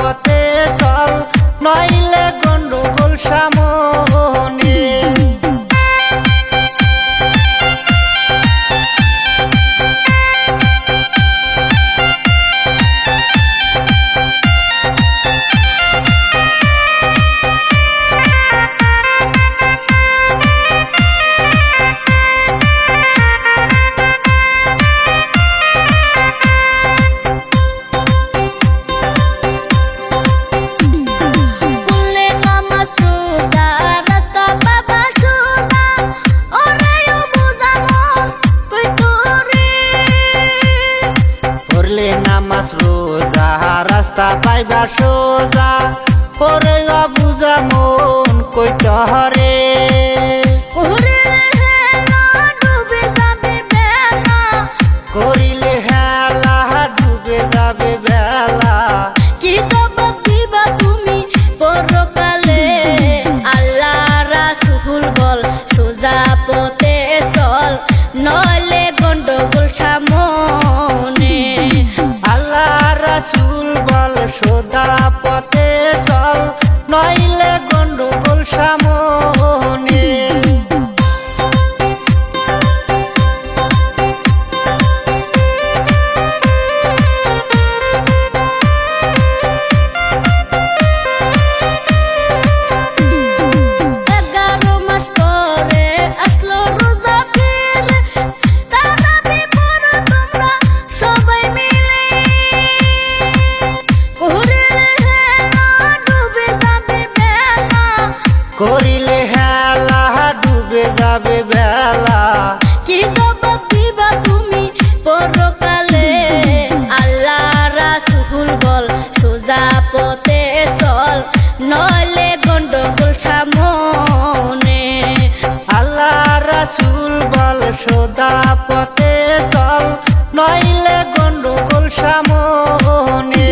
পথে চল, নইলে গন্ডগোল সামনে। নামাজ রোজা রাস্তা পাইবা সোজা, ওরে বুঝা মন কই তহরে। করিলে হেলা ডুবে যাবে বেলা, কি জবাব দিবা তুমি পরকালে? আল্লাহ রাসূল বল সোজা পথে চল, নইলে গন্ডগোল সামনে। আল্লাহ রাসূল বল সোজা পথে চল, নইলে গন্ডগোল সামনে। করিলে হেলা ডুবে যাবে বেলা, কি জবাব দিবা তুমি পরকালে? আল্লাহ রাসূল বল সোজা পথে চল, নইলে গন্ডগোল সামনে। আল্লাহ রাসূল বল সোজা পথে চল, নইলে গন্ডগোল সামনে।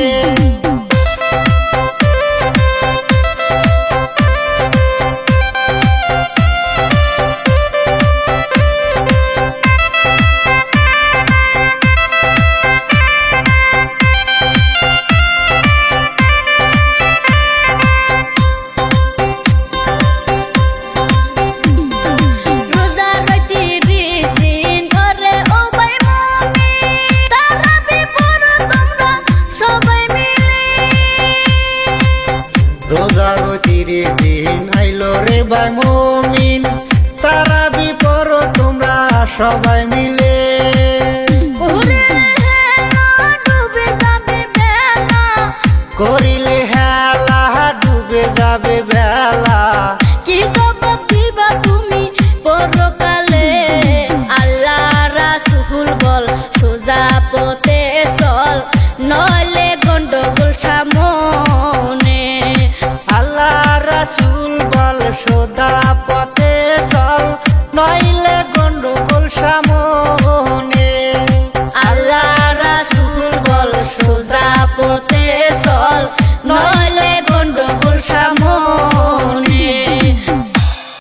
রোজার 30 দিন আইলো রে ভাই মুমিন, তারাবি পড়ো তোমরা সবাই মিলে। করিলে হেলা ডুবে যাবে বেলা, কি জবাব দিবা তুমি পরকালে? আল্লাহ রাসূল বল সোজা পথে চল, নইলে গন্ডগোল সামনে। আল্লাহ রাসূল বল সোজা পথে চল, নইলে